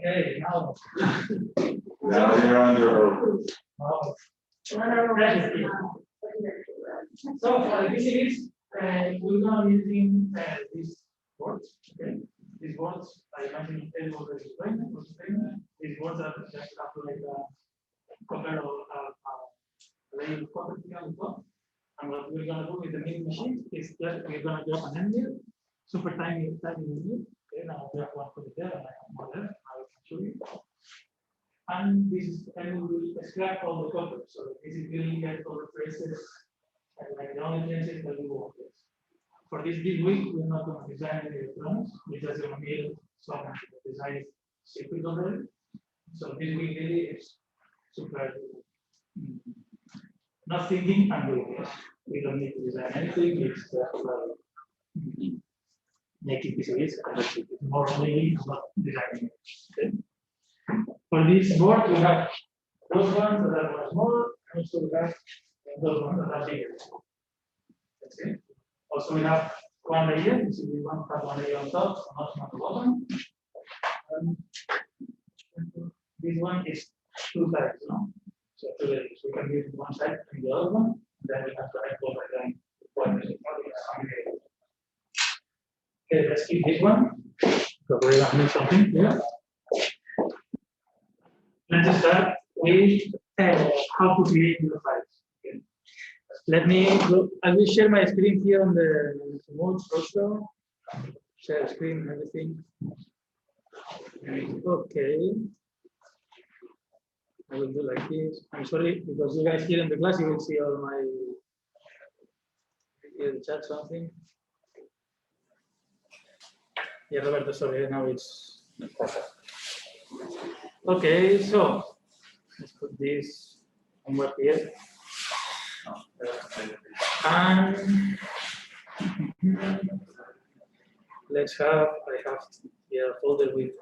Okay, now. Now you're under oath. Oh. So for the PCBs, we're going to be using these boards. Okay, these boards I mentioned it was explained. These boards are just after like a cover of layer of copper here on top. And what we're going to do with the milling machine is just we're going to grab an end mill, super tiny mill. Okay, now we have one for there, and I have more there. I will show you. And this and we will extract all the copper. So basically get all the traces and like the only traces that we will get. For this week, we're not going to design any electronics. We're just going to build some design circuit already. So this week really is super not thinking and doing it. We don't need to design anything. It's just making PCBs and that's it. It's more really not designing it. Okay? For this board, we have those ones that are much smaller, and also we have those ones that are bigger. That's it. Also, we have one layer. You see, we want to have one layer on top, not on the bottom. This one is two sides, no? So two layers. We can use one side and the other one. Then we have to add both of them. Okay, let's keep this one. So we're going to do something here. Let's start with how to create new files. Okay. Let me go. I will share my screen here on the remote also. Share screen, everything. Okay. I will do like this. I'm sorry because you guys here in the class you will see all my here the chat something. Yeah, Roberto, sorry, now it's okay, so let's put this somewhere here. And let's have, I have here a folder with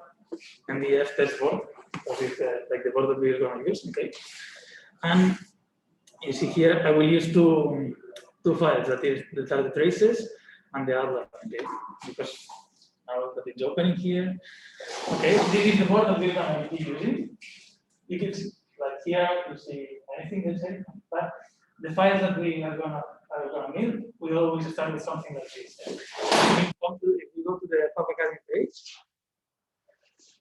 MDF test board, with like the board that we're going to use, okay? And you see here, I will use two files, that are the traces and the outline, okay? Because now that it's opening here. Okay, this is the board that we're going to be using. You can see, like here, you see anything inside, but the files that we are going to need, we always start with something like this. If you go to the Pub Academy page,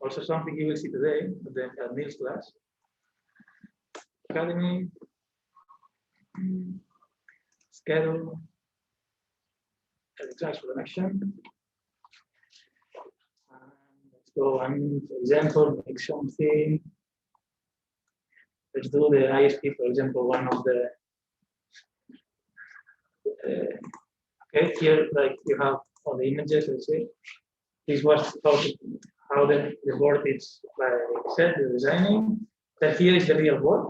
also something you will see today at Neil's class. Academy, schedule, electronics production. Let's go and, for example, make something. Let's do the ISP, for example, one of the. Okay, here, like you have all the images, let's say. This was how the board is like set, the designing. That here is the real board.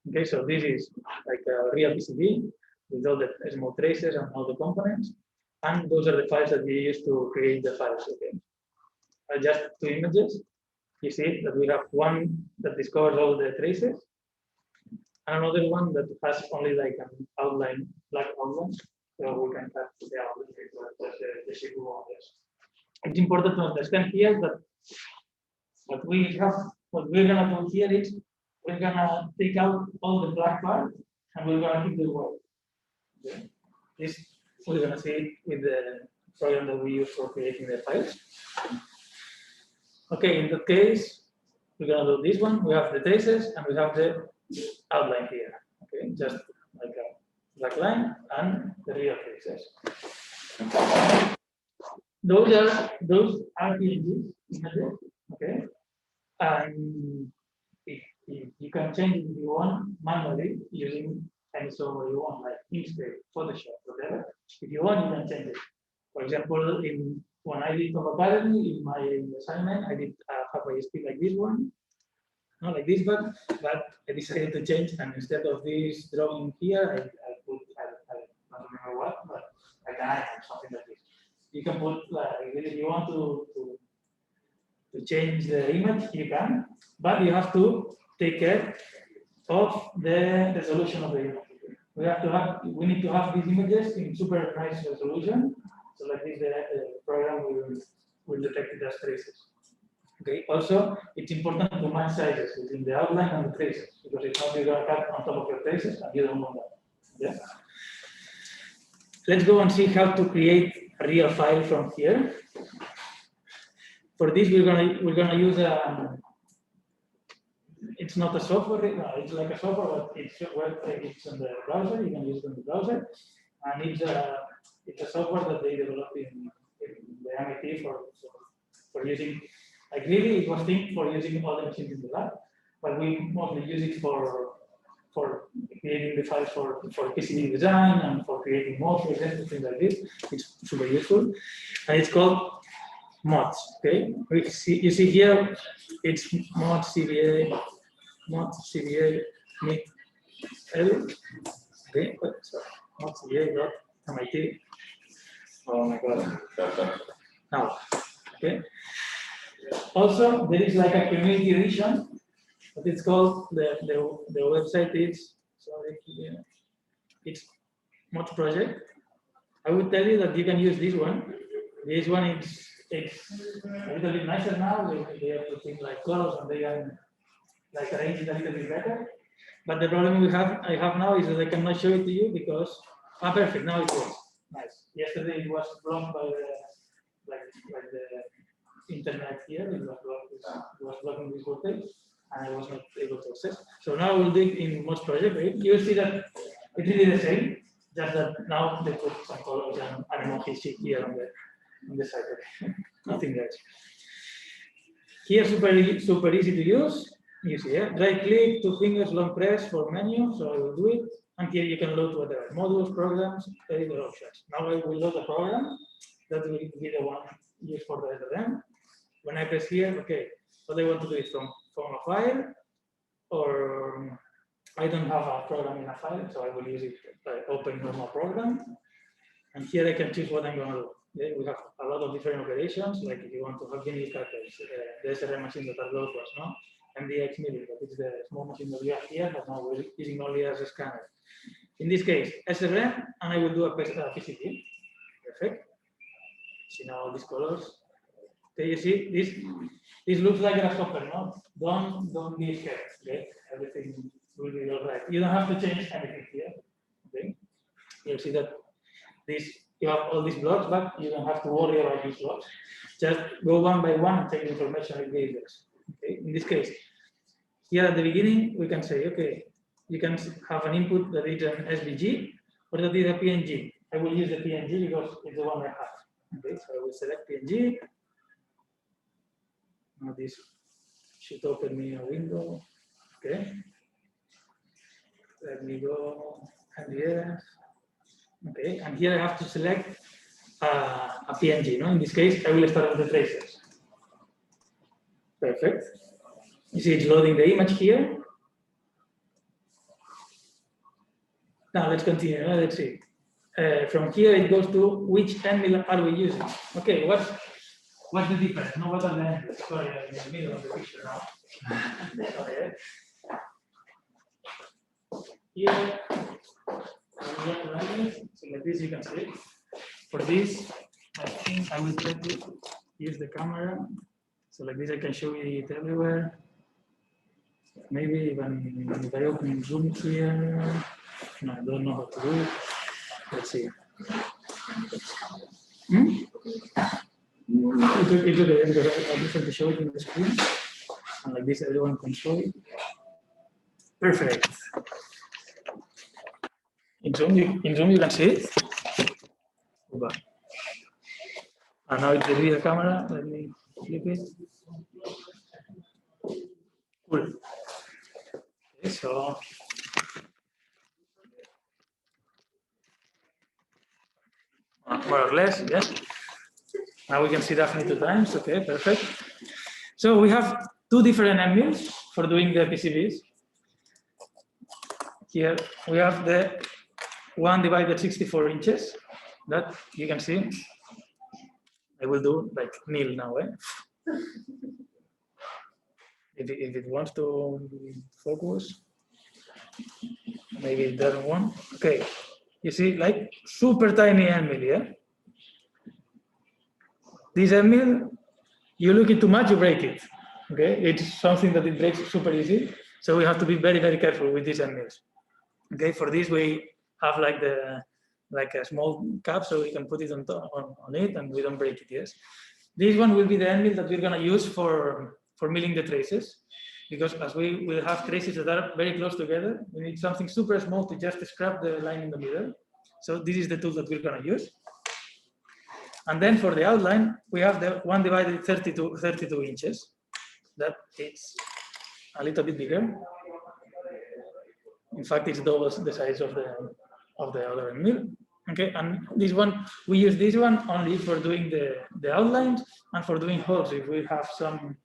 Okay, so this is like a real PCB with all the small traces and all the components. And those are the files that we use to create the files. Okay, just two images. You see that we have one that discovers all the traces, and another one that has only like an outline, black outline. So we can have the outline, the shape we want. It's important to understand here that what we're gonna do here is we're gonna take out all the black part and we're gonna keep the white. Okay. This we're gonna see it with the program that we use for creating the files. Okay, in that case, we're gonna do this one. We have the traces and we have the outline here. Okay, just like a black line and the real traces. Those are PNGs images. Okay, and if you can change it if you want manually using any software you want, like Instructor, Photoshop, whatever. If you want, you can change it. For example, when I did Top Academy, in my assignment, I did have a ISP like this one, not like this one, but I decided to change, and instead of this drawing here, I put, I don't remember what, but like an icon, something like this. You can put, if you want to change the image, you can, but you have to take care of the resolution of the image. We need to have these images in super nice resolution. So like this, the program will detect it as traces. Okay. Also, it's important to match sizes between the outline and the traces, because if not, you're going to cut on top of your traces and you don't want that. Yeah. Let's go and see how to create a real file from here. For this, we're gonna use it's not a software, no, it's like a software, but it's in the browser. You can use it in the browser, and it's a software that they developed in the MIT for using. Like really, it was think for using all the machines in the lab, but we mostly use it for creating the files for PCB design and for creating modules and things like this. It's super useful, and it's called mods. Okay, you see here, it's mod CBA mit L. Okay, sorry, mod CBA.MIT. Oh my god. Now, okay. Also, there is like a community edition, but it's called the website is sorry, it's mod project. I would tell you that you can use this one. This one it's a little bit nicer now. They are putting like colors and they can like arrange it a little bit better. But the problem I have now is that I cannot show it to you because perfect, now it works. Nice. Yesterday it was blocked by the internet here. It was blocking this webpage, and I was not able to access. So now we'll do it in most project. Right? You'll see that it's really the same, just that now they put some colors and emojis here on the side. Nothing else. Here, super easy to use. You see, yeah? Right click, 2 fingers, long press for menu. So I will do it. And here you can load whatever modules, programs, editor options. Now I will load a program that will be the one used for the SRM. When I press here, okay, what I want to do is from a file, or I don't have a program in a file, so I will use it by open normal program. And here I can choose what I'm going to do. Okay? We have a lot of different operations, like if you want to have unique characters, the SRM machines that are low cost, no? MDX milling, that is the small machine that we have here, but now we're using only as a scanner. In this case, SRM, and I will do a PCB. Perfect. See now all these colors. Okay, you see this looks like a stopper, no? Don't be scared. Okay, everything will be all right. You don't have to change anything here. Okay, you'll see that you have all these blocks, but you don't have to worry about these blocks. Just go one by one and take the information it gives us. Okay, in this case, here at the beginning we can say, okay, you can have an input that is an SVG or that is a PNG. I will use the PNG because it's the one I have. Okay, so I will select PNG. Now this should open me a window. Okay. Let me go NDS. Okay, and here I have to select a PNG. No, in this case, I will start with the traces. Perfect. You see, it's loading the image here. Now let's continue. Let's see. From here, it goes to which end mill are we using? Okay, what's the difference? No, what are the end mills? Sorry, I'm in the middle of the picture now. Sorry. Here, so like this, you can see. For this, I think I will try to use the camera. So like this, I can show it everywhere. Maybe even if I open Zoom here, no, I don't know how to do it. Let's see. It's okay because I just have to show it in the screen, and like this, everyone can show it. Perfect. In Zoom, you can see it. And now it's the video camera. Let me flip it. Cool. Okay, so more or less, yes. Now we can see Daphne 2 times. Okay, perfect. So we have 2 different end mills for doing the PCBs. Here we have the 1 divided 64 inches that you can see. I will do like nil now. If it wants to focus, maybe it doesn't want. Okay, you see, like super tiny end mill, yeah? This end mill, you look it too much, you break it. Okay, it's something that it breaks super easy. So we have to be very, very careful with these end mills. Okay, for this we have like a small cap so we can put it on it and we don't break it, yes. This one will be the end mill that we're gonna use for milling the traces, because as we will have traces that are very close together, we need something super small to just scrap the line in the middle. So this is the tool that we're gonna use. And then for the outline, we have the 1 divided 32 inches. That is a little bit bigger. In fact, it's double the size of the other mill. Okay, and this one, we use this one only for doing the outlines and for doing holes. If we have some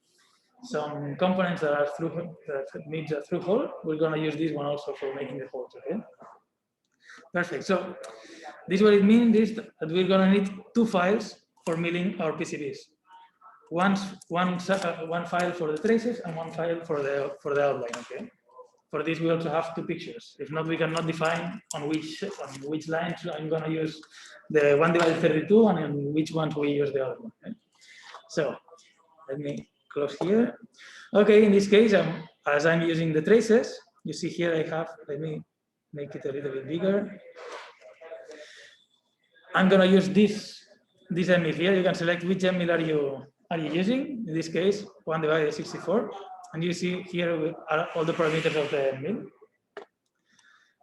components that are that needs a through hole, we're gonna use this one also for making the holes. Okay, perfect. So this what it means is that we're gonna need 2 files for milling our PCBs. One file for the traces and one file for the outline. Okay. For this, we also have 2 pictures. If not, we cannot define on which lines I'm going to use the 1 divided 32 and on which ones we use the other one. Okay? So let me close here. Okay, in this case, as I'm using the traces, you see here I have, let me make it a little bit bigger. I'm going to use this ML here. You can select which ML are you using. In this case, 1 divided 64. And you see here are all the parameters of the mill.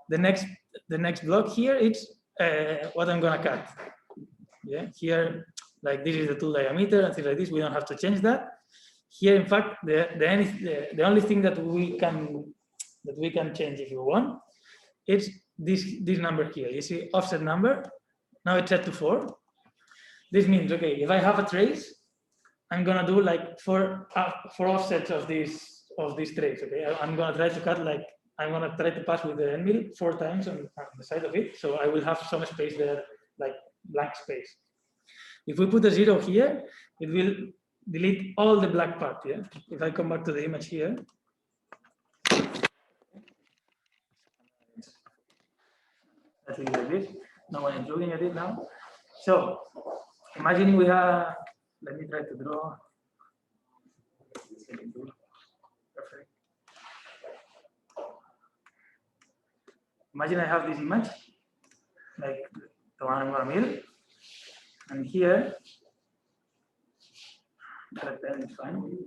The next block here is what I'm gonna cut. Yeah, here like this is the tool diameter and things like this. We don't have to change that. Here, in fact, the only thing that we can change if you want, it's this number here. You see offset number. Now it's set to 4. This means okay, if I have a trace, I'm gonna do like 4 offsets of these trays. Okay, I'm gonna try to cut like I'm gonna try to pass with the end mill 4 times on the side of it, so I will have some space there, like blank space. If we put a 0 here, it will delete all the black part. Yeah. If I come back to the image here, that's like this. No one is looking at it now. So imagine we have. Let me try to draw. Perfect. Imagine I have this image, like the one I'm gonna mill, and here, that pen is fine.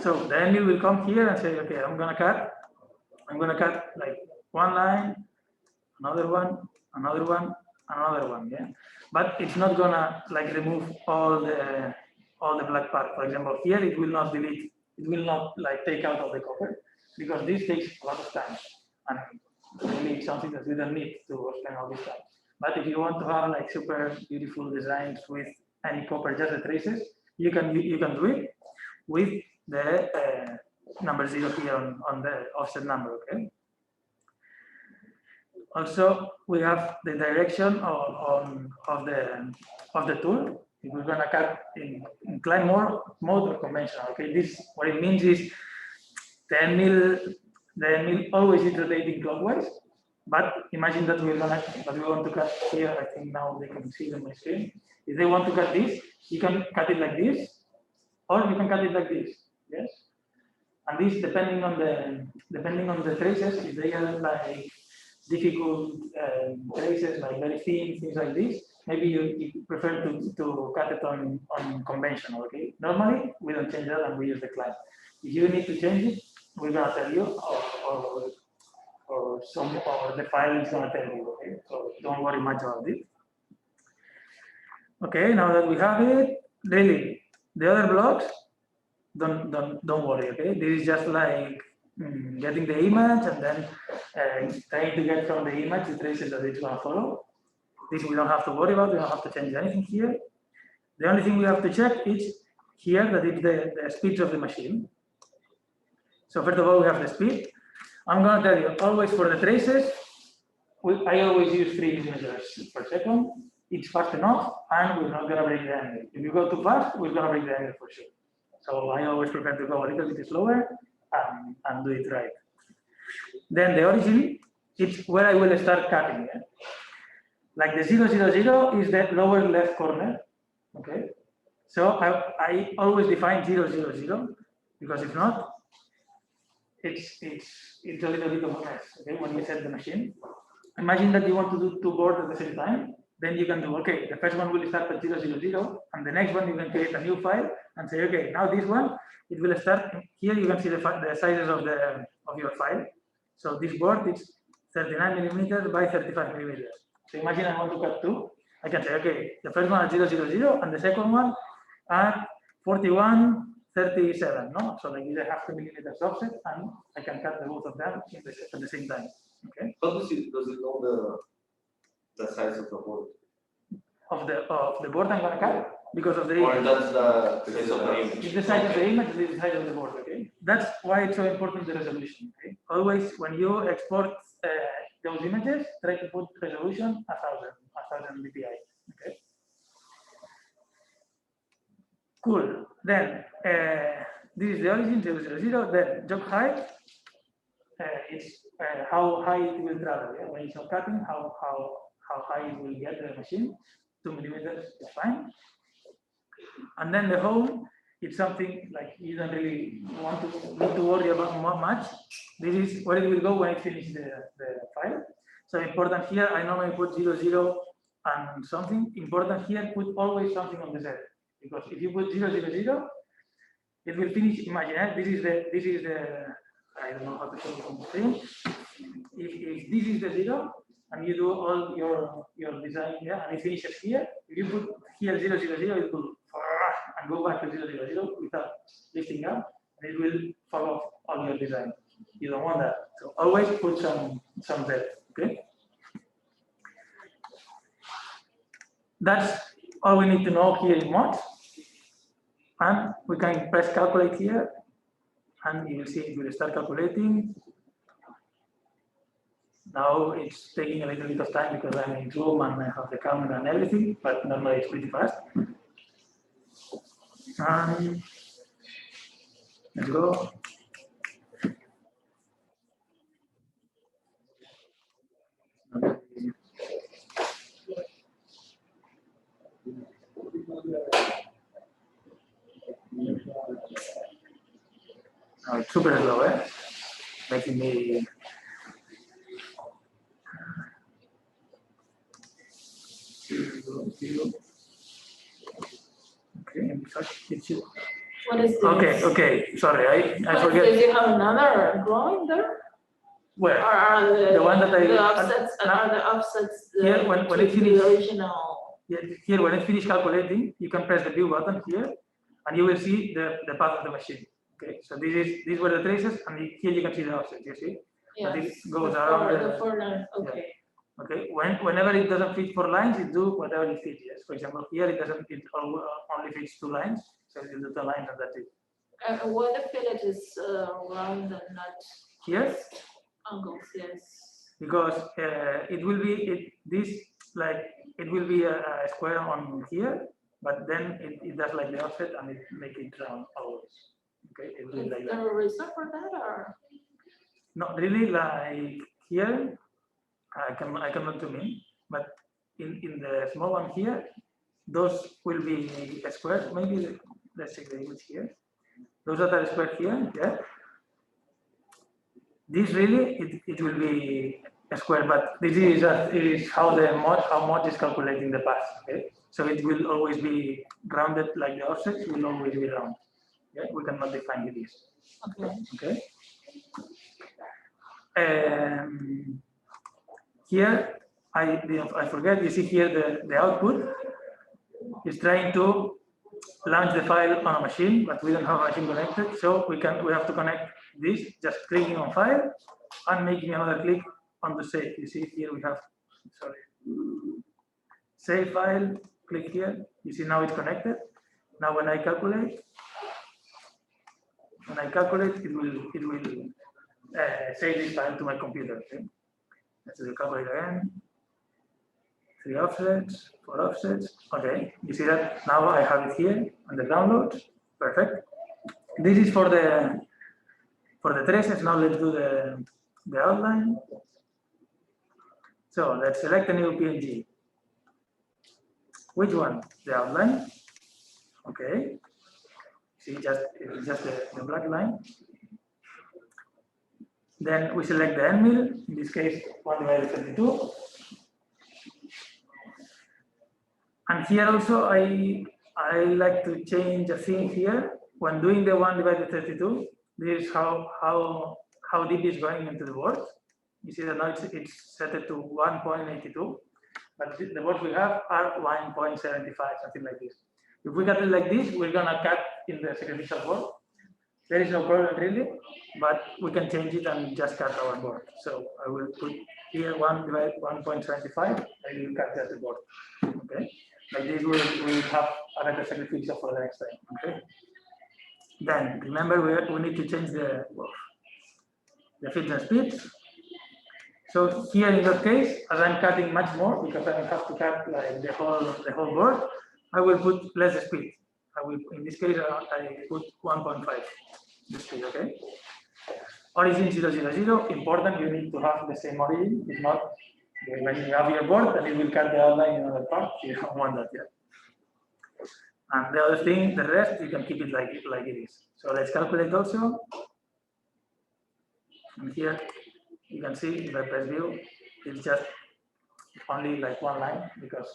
So the end mill will come here and say, okay, I'm gonna cut like 1 line, another one, another one, another one. Yeah, but it's not gonna like remove all the black part. For example, here it will not delete, it will not like take out all the copper, because this takes a lot of time and really it's something that we don't need to spend all this time. But if you want to have like super beautiful designs with any copper, just the traces, you can do it with the number 0 here on the offset number. Okay. Also, we have the direction of the tool. If we're gonna cut in incline mode or conventional. Okay, this what it means is the end mill always is rotating clockwise. But imagine that we want to cut here. I think now they can see it on my screen. If they want to cut this, you can cut it like this, or you can cut it like this. Yes, and this depending on the traces. If they are like difficult traces, like very thin, things like this, maybe you prefer to cut it on conventional. Okay, normally we don't change that and we use the clamp. If you need to change it, we're gonna tell you, or the file is gonna tell you. Okay, so don't worry much about it. Okay, now that we have it, really the other blocks, don't worry. Okay, this is just like getting the image and then trying to get from the image the traces that it's going to follow. This we don't have to worry about. We don't have to change anything here. The only thing we have to check is here that it's the speeds of the machine. So first of all, we have the speed. I'm going to tell you always for the traces, I always use 3 meters per second. It's fast enough, and we're not going to break the angle. If you go too fast, we're going to break the angle for sure. So I always prefer to go a little bit slower and do it right. Then the origin, it's where I will start cutting. Yeah? Like the 0, 0, 0 is the lower left corner. Okay. So I always define 0, 0, 0. because if not, it's a little bit of a mess. Okay, when you set the machine, imagine that you want to do two boards at the same time. Then you can do, okay, the first one will start at 000, and the next one you can create a new file and say, okay, now this one, it will start here. You can see the sizes of your file. So this board is 39 millimeters by 35 millimeters. So imagine I want to cut two. I can say, okay, the first one at 000 and the second one at 4137. No, so like either half a millimeter offset, and I can cut the both of them at the same time. Okay. How does it know the size of the board? Of the board I'm gonna cut because of the Or image. that's the size of the image? It's the size of the image, it's the size of the board. Okay. That's why it's so important, the resolution. Okay. Always when you export those images, try to put resolution 1000 dpi. Okay. Cool. Then this is the origin 000. Then jog height is how high it will travel. Yeah? When it's not cutting, how high it will get the machine. 2 millimeters is fine. And then the home, it's something like you don't really need to worry about much. This is where it will go when it finishes the file. So important here, I normally put 00 and something. Important here, put always something on the Z, because if you put 000, it will finish. Imagine this is the I don't know how to show you on the screen. If this is the 0 and you do all your design here and it finishes here, if you put here 000, it will and go back to 000 without lifting up, and it will fall off all your design. You don't want that. So always put some depth. Okay. That's all we need to know here in mod. And we can press calculate here, and you will see it will start calculating. Now it's taking a little bit of time because I'm in Zoom and I have the camera and everything, but normally it's pretty fast. And let's go. Oh, it's super slow, making me. Okay, What is this? Okay. Sorry, I forget. Does it have another drawing there? Where? Or are The one that I- the offsets? Are the offsets Here, when it to finishes- the original? Yeah, here, when it's finished calculating, you can press the view button here, and you will see the path of the machine. Okay, so these were the traces, and here you can see the offset. You see? Yes. it goes around the four lines. Okay. Okay, whenever it doesn't fit 4 lines, it do whatever it fits. Yes. For example, here it doesn't. It only fits 2 lines, so it will do 2 lines, and that's it. What the fillet is round and not Here, angles? Yes. because it will be it will be a square on here, but then it does like the offset and it make it round always. Okay, it will Is like there that. a reason for that, or? Not really like here. I cannot zoom in, but in the small one here, those will be a square. Maybe let's check the image here. Those that are square here, yeah. This really it will be a square, but this is how mod is calculating the path. Okay, so it will always be rounded like the offsets will always be round. Yeah, we cannot define this. Okay. Okay. Here, I forget, you see here the output is trying to launch the file on a machine, but we don't have a machine connected, so we have to connect this, just clicking on file and making another click on the save. You see here we have, save file, click here, you see now it's connected. Now when I calculate, it will save this file to my computer. Okay? Let's do calculate again. 3 offsets, 4 offsets. Okay, you see that now I have it here on the download. Perfect. This is for the traces. Now let's do the outline. So let's select a new PNG. Which one? The outline. Okay. See, it's just the black line. Then we select the end mill, in this case 1 divided 32. And here also I like to change a thing here. When doing the 1 divided 32, this is how deep is going into the board. You see that now it's set it to 1.82, but the boards we have are 1.75, something like this. If we cut it like this, we're gonna cut in the sacrificial board. There is no problem really, but we can change it and just cut our board. So I will put here 1 divided 1.75, and you cut the board. Okay, like this we have a better sacrificial for the next time. Okay. Then remember we need to change the fits and speeds. So here in that case, as I'm cutting much more because I don't have to cut like the whole board, I will put less speed. I will, in this case, I put 1.5 the speed. Okay. Origin 000. Important, you need to have the same origin. If not, when you have your board, then it will cut the outline in another part. You don't want that yet. And the other thing, the rest, you can keep it like it is. So let's calculate also. And here you can see if I press view, it's just only like one line because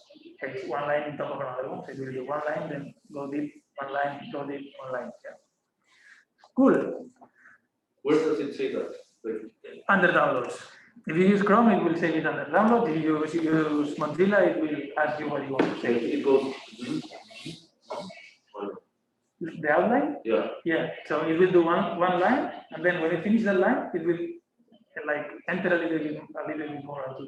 it's one line on top of another one. So you will do one line, then go deep, one line, go deep, one line. Yeah. Cool. Where does it say that? Under downloads. If you use Chrome, it will save it under downloads. If you use Mozilla, it will ask you what you want to save. It goes. The outline? Yeah. Yeah. So it will do one line, and then when it finishes the line, it will like enter a little bit more onto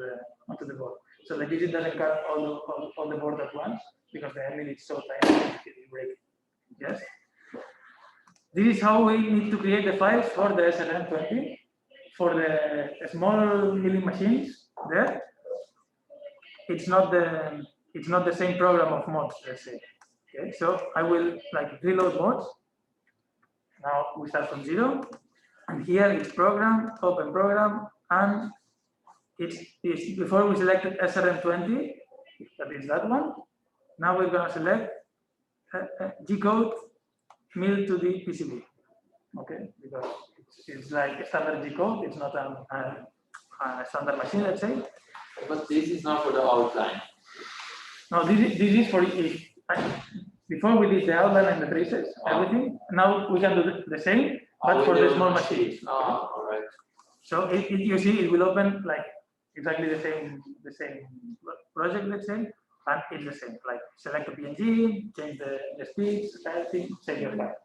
the board. So like this, it doesn't cut all the board at once because the end mill is so tiny it will break. Yes. This is how we need to create the files for the SRM20 for the small milling machines. There, it's not the same program of mods. Let's say. Okay, so I will like reload mods. Now we start from 0, and here it's program, open program, and it's before we selected SRM20, that is that one. Now we're gonna select G code mill to the PCB. Okay, because it's like a standard G code. It's not a standard machine, let's say. But this is not for the outline. No, this is for if. Before we did the outline and the traces, everything. Now we can do the same, but for the small machines. All right. So you see, it will open like exactly the same project, let's say, and it's the same. Like select the PNG, change the speeds, everything, save your file.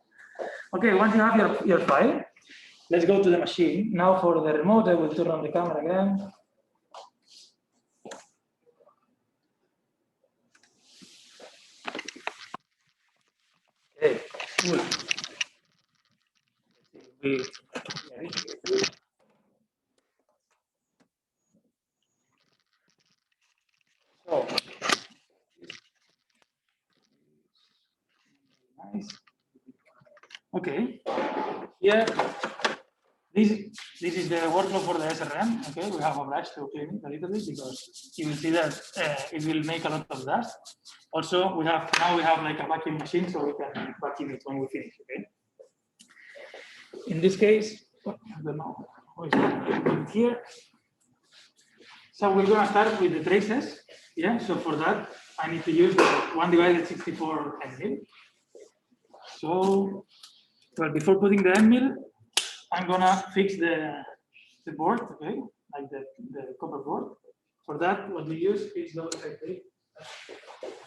Okay, once you have your file, let's go to the machine. Now for the remote, I will turn on the camera again. Okay, good. So, nice. Okay, here, this is the workflow for the SRM. Okay, we have a brush to clean it a little bit because you will see that it will make a lot of dust. Also, we have like a vacuum machine, so we can vacuum it when we finish. Okay. In this case, I don't know what is here. So we're gonna start with the traces. Yeah. So for that, I need to use the 1 divided 64 end mill. So, well, before putting the end mill, I'm gonna fix the board. Okay, like the copper board. For that, what we use is double side tape.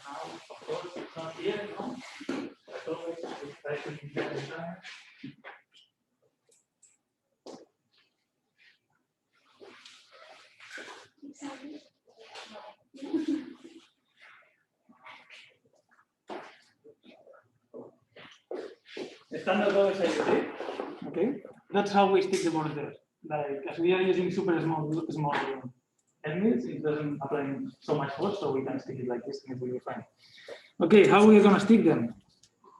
Now, of course, it's not here, no? As always, we try to keep that in time. Standard double side tape. Okay, that's how we stick the board there. Like, as we are using super small end mills, it doesn't apply so much force, so we can stick it like this and it will be fine. Okay, how are we going to stick them?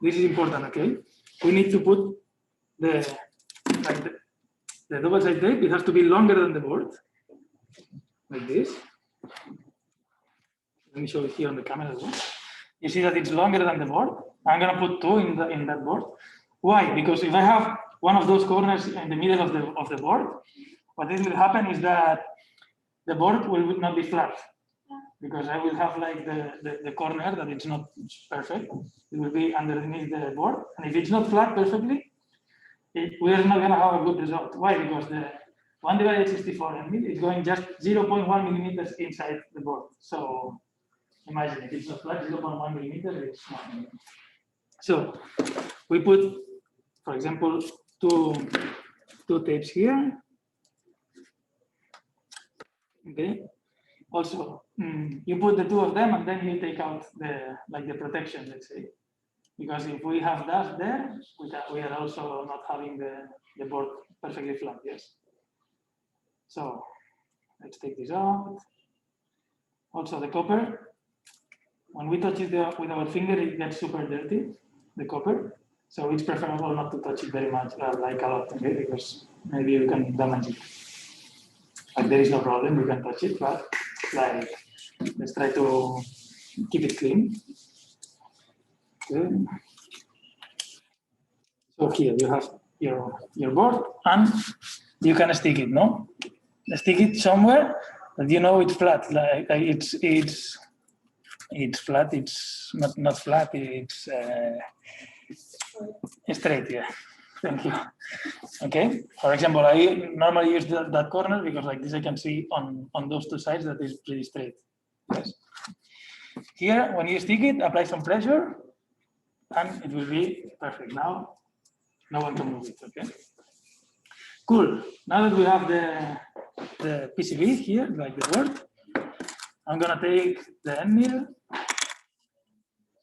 This is important, okay? We need to put the double side tape. It has to be longer than the board, like this. Let me show it here on the camera as well. You see that it's longer than the board. I'm going to put 2 in that board. Why? Because if I have one of those corners in the middle of the board, what will happen is that the board will not be flat, because I will have like the corner that it's not perfect. It will be underneath the board, and if it's not flat perfectly, we are not going to have a good result. Why? Because the 1 divided 64 mm is going just 0.1 millimeters inside the board. So imagine if it's not flat, 0.1 millimeters is 1 millimeter. So we put, for example, two tapes here. Okay. Also, you put the two of them, and then you take out the protection, let's say, because if we have that there, we are also not having the board perfectly flat. Yes. So let's take this out. Also, the copper. When we touch it with our finger, it gets super dirty, the copper. So it's preferable not to touch it very much, like a lot, okay? Because maybe you can damage it. Like there is no problem, you can touch it, but like let's try to keep it clean. Okay. So here you have your board, and you can stick it, no? Stick it somewhere that you know it's flat. Like it's flat. It's not flat. It's straight. Yeah. Thank you. Okay. For example, I normally use that corner because like this I can see on those two sides that is pretty straight. Yes. Here, when you stick it, apply some pressure, and it will be perfect. Now, no one can move it. Okay. Cool. Now that we have the PCB here, like the board, I'm gonna take the end mill.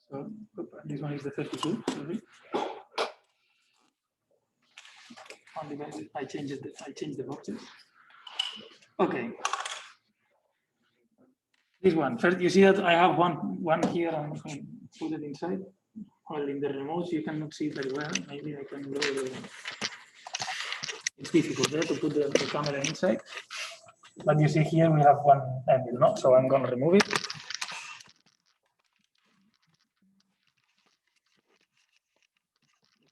So this one is the 32. Sorry. I changed the boxes. Okay. This one. First, you see that I have one here and put it inside. Well, in the remote, you cannot see it very well. Maybe I can go. It's difficult there to put the camera inside. But you see here we have one angle, no? So I'm going to remove it.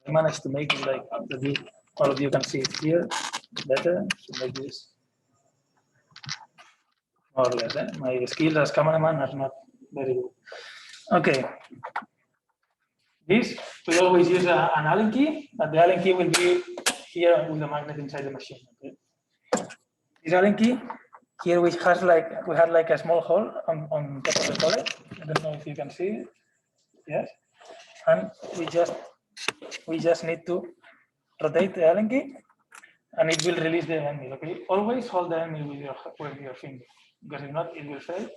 I managed to make it like that all of you can see it here better. So make this more or less. My skills as cameraman are not very good. Okay. This we always use an Allen key, but the Allen key will be here with the magnet inside the machine. Okay. This Allen key here we had like a small hole on top of the collet. I don't know if you can see it. Yes. And we just need to rotate the Allen key, and it will release the end mill. Okay. Always hold the end mill with your finger, because if not, it will fail.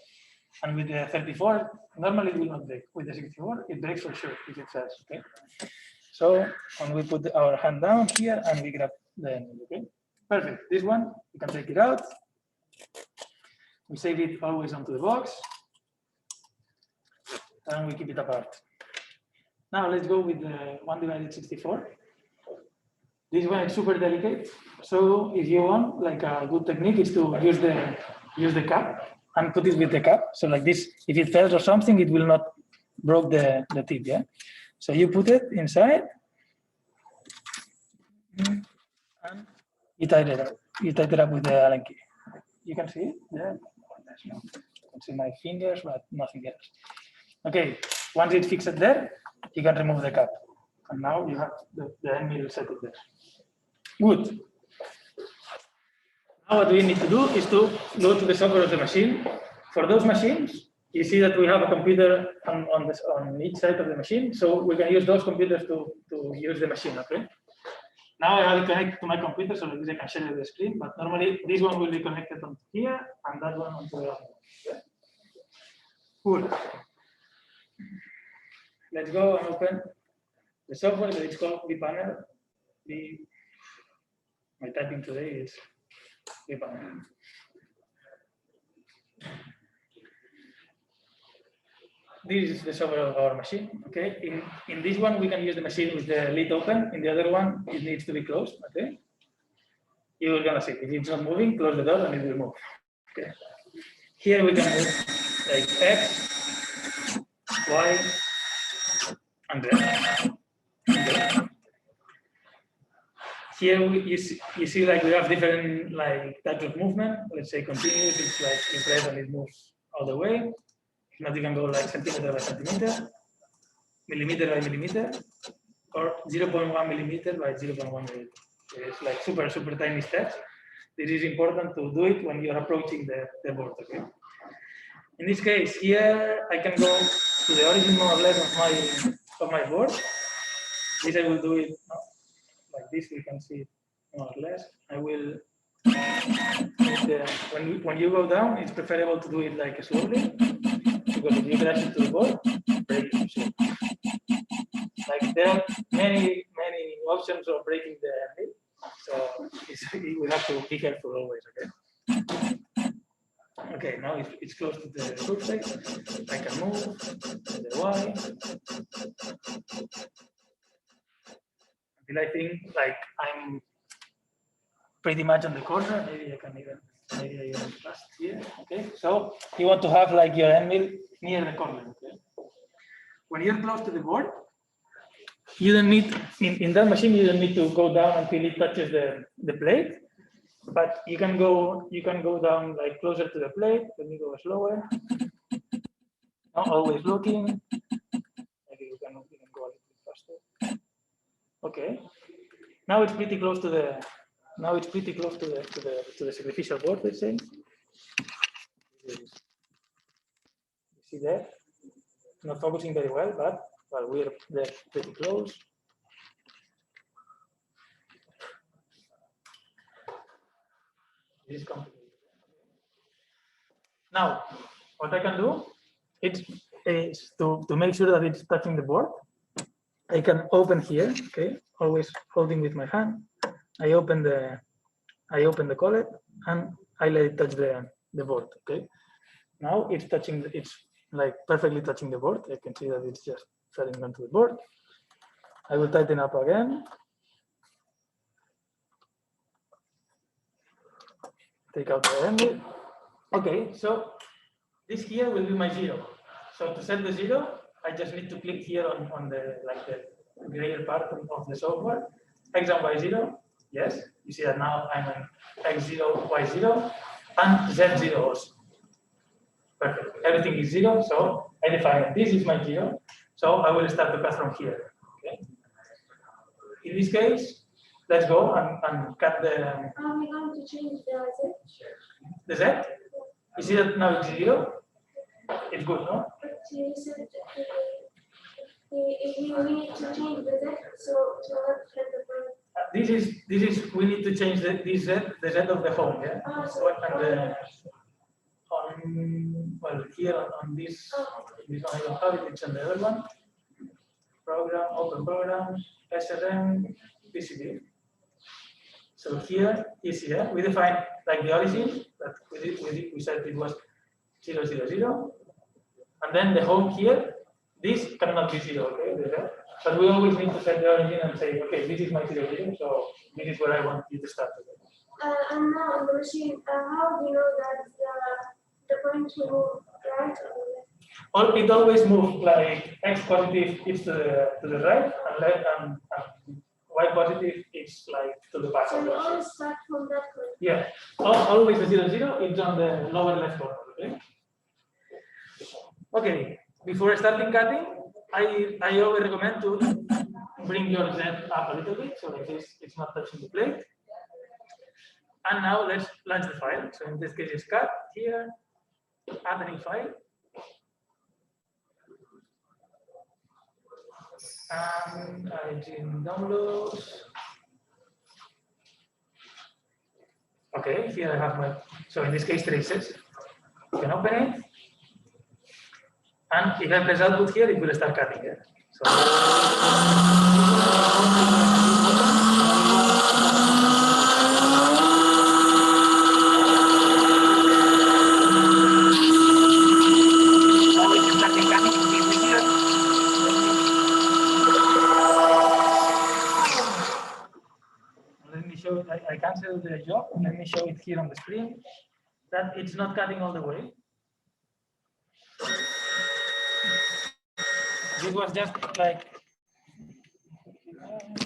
And with the 34, normally it will not break. With the 64, it breaks for sure if it fails. Okay. So when we put our hand down here and we grab the end mill. Okay. Perfect. This one you can take it out. We save it always onto the box, and we keep it apart. Now let's go with the 1 divided 64. This one is super delicate. So if you want, like a good technique is to use the cap and put it with the cap. So like this, if it fails or something, it will not break the tip. Yeah. So you put it inside, and you tighten it up. You tighten it up with the Allen key. You can see it there. You can see my fingers, but nothing else. Okay. Once it's fixed there, you can remove the cap. And now you have the end mill set there. Good. Now what we need to do is to go to the software of the machine. For those machines, you see that we have a computer on each side of the machine, so we can use those computers to use the machine, okay? Now I have it connected to my computer, so I can share the screen, but normally this one will be connected on here, and that one onto the other one. Okay? Cool. Let's go and open the software that is called vPanel. My typing today is vPanel. This is the software of our machine. Okay. In this one, we can use the machine with the lid open. In the other one, it needs to be closed. Okay. You're gonna see if it's not moving, close the door and it will move. Okay. Here we can move like X, Y, and Z. Okay. here you see like we have different like types of movement. Let's say continuous, it's like you press and it moves all the way. Not you can go like centimeter by centimeter, millimeter by millimeter, or 0.1 millimeter by 0.1 millimeter. It's like super tiny steps. This is important to do it when you're approaching the board. Okay. In this case, here I can go to the origin more or less of my board. This I will do it like this. We can see it more or less. I will. When you go down, it's preferable to do it like slowly because if you crash into the board, break it. So, like there are many options of breaking the handle. So we have to be careful always. Okay. Okay, now it's close to the surface. I can move the Y until I think like I'm pretty much on the corner. Maybe I even pass here. Okay, so you want to have like your end mill near the corner. Okay, when you're close to the board, you don't need in that machine. You don't need to go down until it touches the plate. But you can go down like closer to the plate. Let me go slower. Not always looking. Maybe you can go a little bit faster. Okay. Now it's pretty close to the sacrificial board. Let's say. You see there? Not focusing very well, but well, we're there pretty close. This is complicated. Now, what I can do is to make sure that it's touching the board. I can open here, okay, always holding with my hand. I open the collet and I let it touch the board, okay. Now it's touching, it's like perfectly touching the board. I can see that it's just falling onto the board. I will tighten up again. Take out the angle. Okay, so this here will be my 0. So to set the 0, I just need to click here on the grayer part of the software. X and Y0, yes. You see that now I'm on X0, Y0, and Z0 also. Perfect. Everything is 0, so I define this is my 0. So I will start the path from here. Okay. In this case, let's go and cut the. Are we going to change the Z? The Z? You see that now it's 0? It's good, no? But you said we need to change the Z, so to not have the point. This is we need to change the Z of the home, yeah. So And well here on this one I don't have it. It's on the other one. Program, open programs, SRM, PCB. So here is here we define like the origin that we said it was 0, 0, 0, and then the home here. This cannot be 0, okay? But we always need to set the origin and say, okay, this is my 0, 0, so this is where I want you to start. and now on the machine, how do you know that the point will move right or left? It always moves like X positive is to the right, and left and Y positive is like to the back. So you always start from that point. Yeah, always the 0, 0. It's on the lower left corner. Okay. Okay. Before starting cutting, I always recommend to bring your Z up a little bit so that it's not touching the plate. And now let's launch the file. So in this case, it's cut here, add a new file. And I did downloads. Okay, here I have my, so in this case, traces. You can open it. And if I press output here, it will start cutting it. So now it's starting cutting here. Let me show it. I canceled the job. Let me show it here on the screen that it's not cutting all the way. This was just like,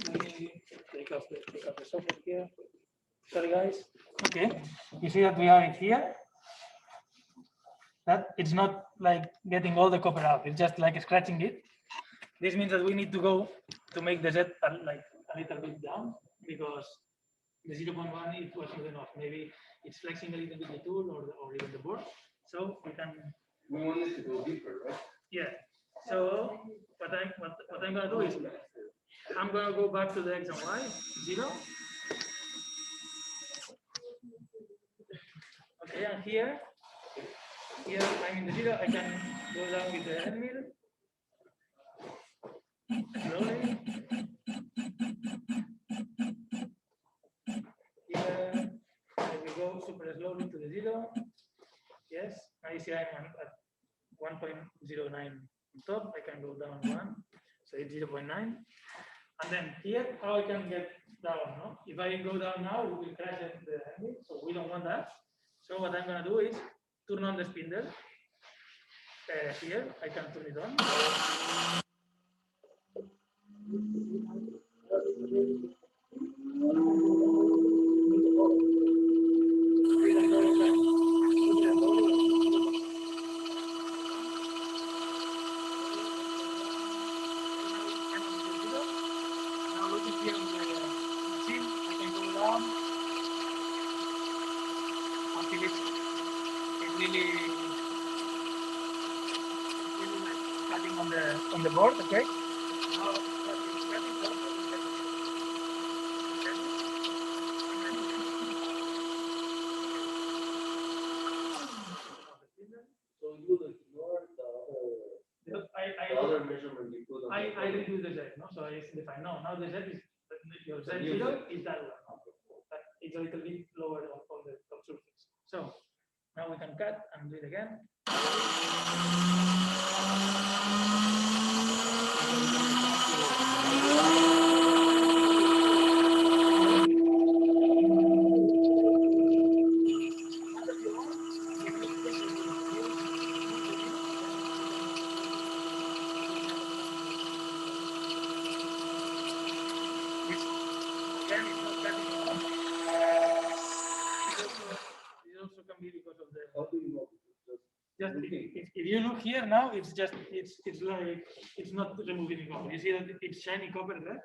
let me take take off the socket here. Sorry guys. Okay, you see that we have it here. That it's not like getting all the copper out, it's just like scratching it. This means that we need to go to make the Z like a little bit down because the 0.1 it wasn't enough. Maybe it's flexing a little bit the tool or even the board. So we can. We want it to go deeper, right? Yeah. So what I'm gonna do is I'm gonna go back to the X and Y 0. Okay, and here I'm in the 0. I can go down with the end mill slowly. Here I will go super slowly to the 0. Yes, now you see I'm at 1.09 on top. I can go down 1, so it's 0.9. And then here, how I can get down? No? If I go down now, we will crash the angle, so we don't want that. So what I'm gonna do is turn on the spindle. Here, I can turn it on. Now looking here on the machine, I can go down until it's really like cutting on the board, okay? Now it's cutting, so So you will ignore the other measurement you put on the I redo the Z, no? So it's defined. No, now the Z is your Z0 is that one. But it's a little bit lower on the top surface. So now we can cut and do it again. Again, it's not cutting enough. It also can be because of the. How do you know? Just if you look here now, it's like it's not removing the copper. You see that it's shiny copper there,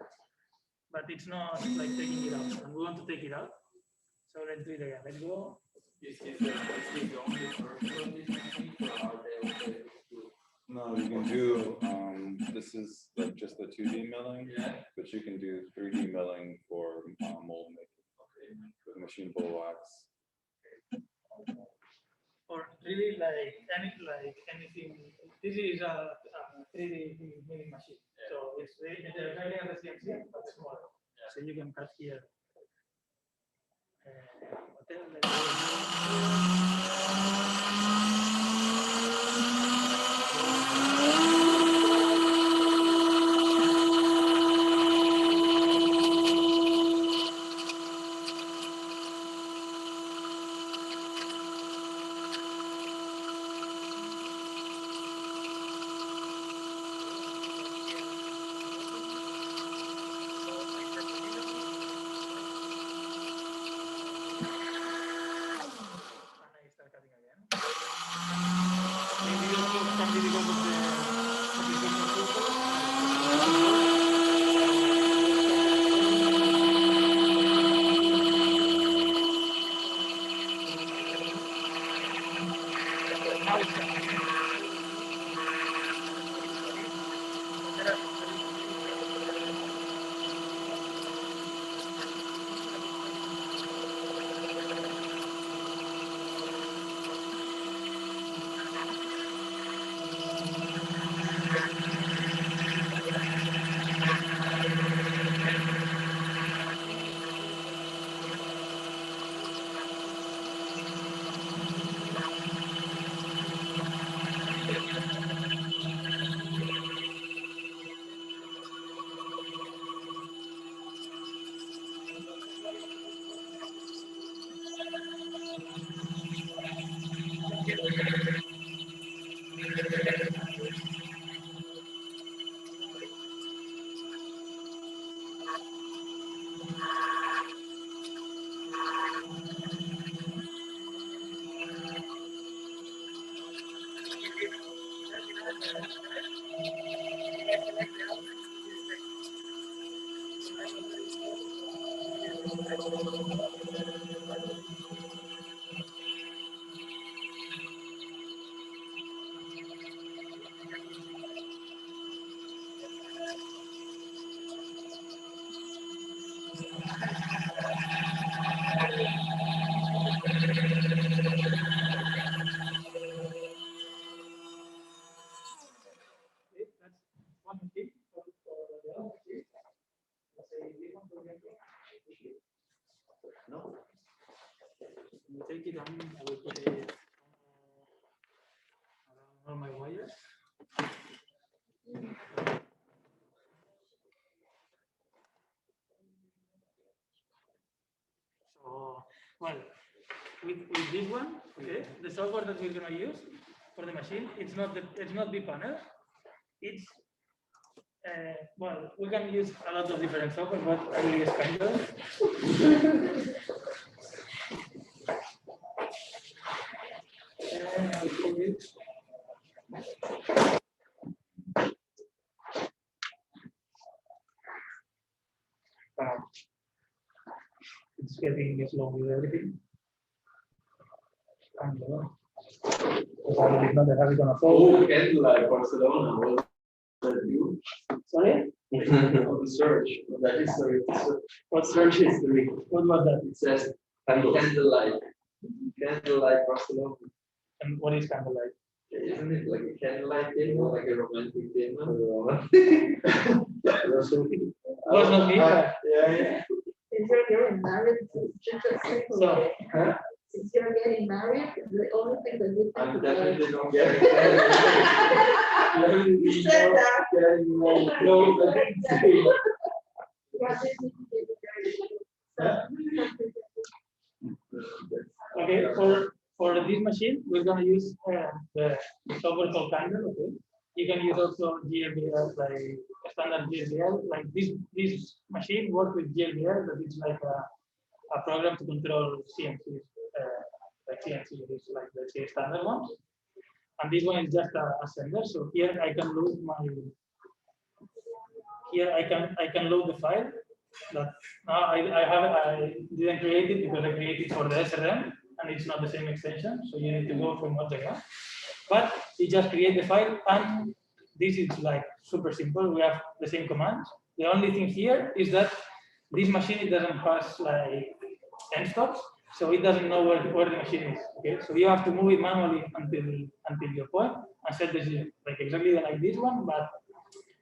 but it's not like taking it out. And we want to take it out. So let's do it again. Let's go. Is the only version of this machine or are they okay? No, you can do, this is like just the 2D milling, Yeah. but you can do 3D milling for mold making with machine bull wax. Or really like anything. This is a 3D milling machine. So it's very CNC, but smaller. So you can cut here. Okay, that's one machine for the other machine. Let's say this one, for example. No. You take it and I will put it around all my wires. So, well, with this one, okay, the software that we're gonna use for the machine, it's not the panel. It's well, we can use a lot of different software, but I will use Canvas. And I'll put it. It's getting slow with everything. And probably not have it on a phone. Oh, Candlelight Barcelona. Was that you? Sorry? On the search, on the history. What search history? What was that? It says Candlelight. Candlelight Barcelona. And what is candlelight? Isn't it like a candlelight dinner, like a romantic dinner? Was not me. Yeah, yeah. Since you're getting married, it's just a simple So, way. Huh? Since you're getting married, the only thing that you think I'm about. definitely not getting You said that. Yeah, this is okay, for this machine, we're gonna use the software called Candle. Okay, you can use also GLBL, like standard GLBL. Like this machine works with GLBL, but it's like a program to control CNCs, like CNC is like let's say standard ones. And this one is just a sender. So here I can load my. Here I can load the file. That now I didn't create it because I created for the SRM and it's not the same extension. So you need to go from what they have. But you just create the file and this is like super simple. We have the same commands. The only thing here is that this machine it doesn't pass like end stops, so it doesn't know where the machine is. Okay, so you have to move it manually until your point and set the zero, like exactly like this one. But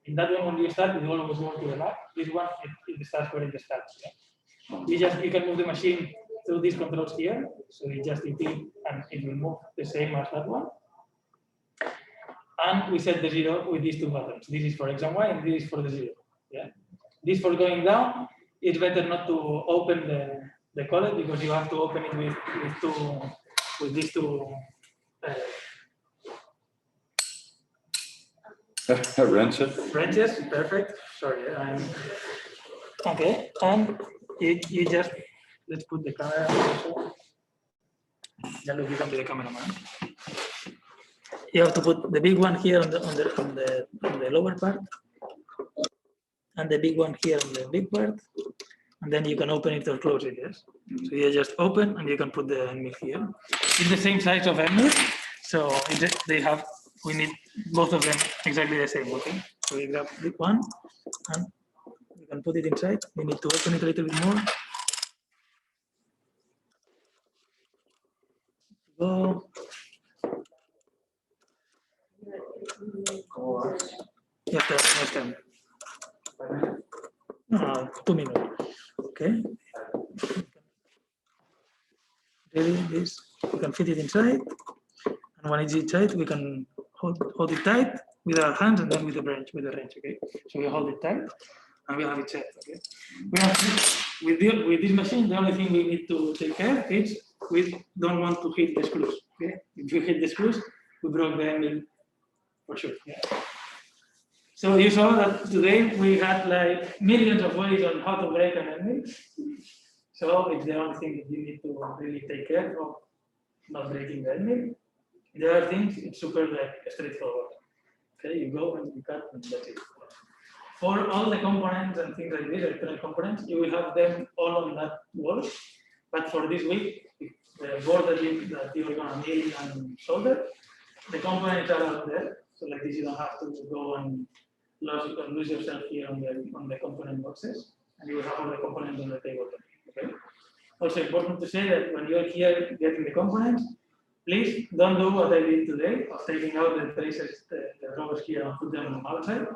in that one, when you start, it always goes to the left. This one, it starts where it starts. Okay? You can move the machine through these controls here. So you just repeat and it will move the same as that one. And we set the zero with these two buttons. This is for X and Y, and this is for the zero. Yeah. This for going down. It's better not to open the collet because you have to open it with these two. Wrenches, perfect. Sorry, okay. And you just let's put the camera also. Yeah, look, you can be the cameraman. You have to put the big one here on the lower part, and the big one here on the big part, and then you can open it or close it. Yes. So you just open, and you can put the end mill here. It's the same size of end mill, so we need both of them exactly the same. Okay. So we grab big one, and we can put it inside. We need to open it a little bit more. Go. Yes, next time. 2 minutes. Okay. Really, this we can fit it inside, and when it's inside, we can hold it tight with our hands and then with the wrench. Okay. So we hold it tight, and we have it set. Okay. We have with this machine. The only thing we need to take care is we don't want to hit the screws. Okay. If you hit the screws, we broke the end for sure. Yeah. So you saw that today we had like millions of ways on how to break an end. So it's the only thing that you need to really take care of, not breaking the end. The other things, it's super like straightforward. Okay, you go and you cut and that's it. for all the components and things like this, electronic components, you will have them all on that wall. But for this week, the board that you're gonna need and solder, the components are out there. So like this, you don't have to go and lose yourself here on the component boxes, and you will have all the components on the table. Okay. Also important to say that when you're here getting the components, please don't do what I did today of taking out the traces, the drawers here and put them on the outside.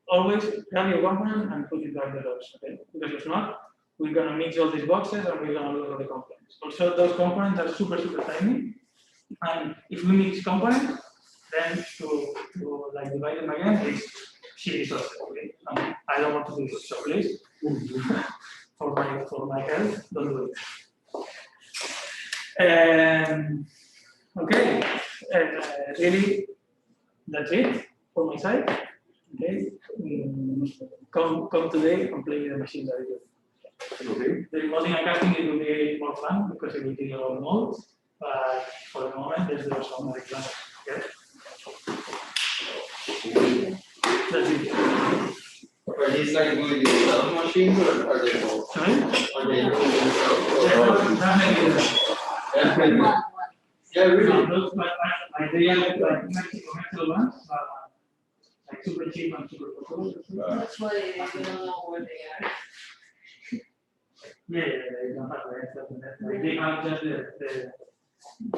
Always grab your component and put it back the box, okay? Because if not, we're gonna mix all these boxes and we're gonna lose all the components. Also, those components are super tiny, and if we mix components, then to like divide them again is shitty software, okay? I don't want to do this, so please, for my health, don't do it. Okay, really, that's it for my side. Okay, come today and play with the machine that you. Okay. The remoting and casting it will be more fun because it will be a lot of molds, but for the moment, there's some like that. Okay. That's it. Are these like going to be sewing machines or are they both? Sorry? Are they going to be sewing? Yeah, really. Those, they are like Mexico ones, like super cheap and super cool. That's why we don't know where they are. Yeah, they don't have the. They have just the